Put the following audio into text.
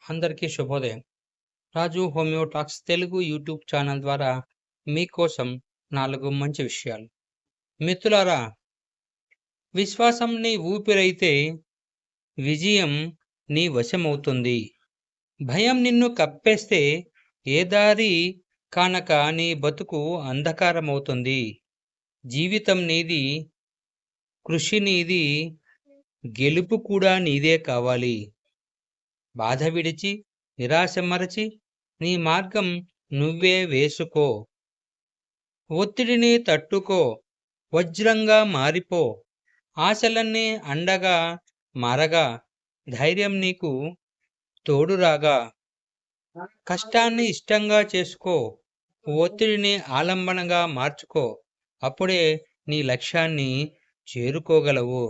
అందరికీ శుభోదయం. Raju homeo talks Telugu YouTube channel ద్వారా మీకోసం 4 మంచి విషయాలు. మిత్రులారా, విశ్వాసం నీ ఊపిరైతే విజయం నీ వశమవుతుంది. భయం నిన్ను కప్పేస్తే ఏ దారి కానక నీ బతుకు అంధకారమవుతుంది. జీవితం నీది, కృషి నీది, గెలుపు కూడా నీదే కావాలి. బాధ విడిచి, నిరాశ మరచి, నీ మార్గం నువ్వే వేసుకో. ఒత్తిడిని తట్టుకో, వజ్రంగా మారిపో. ఆశలన్నీ అండగా మారగా, ధైర్యం నీకు తోడురాగా. కష్టాన్ని ఇష్టంగా చేసుకో, ఒత్తిడిని ఆలంబనగా మార్చుకో. అప్పుడే నీ లక్ష్యాన్ని చేరుకోగలవు.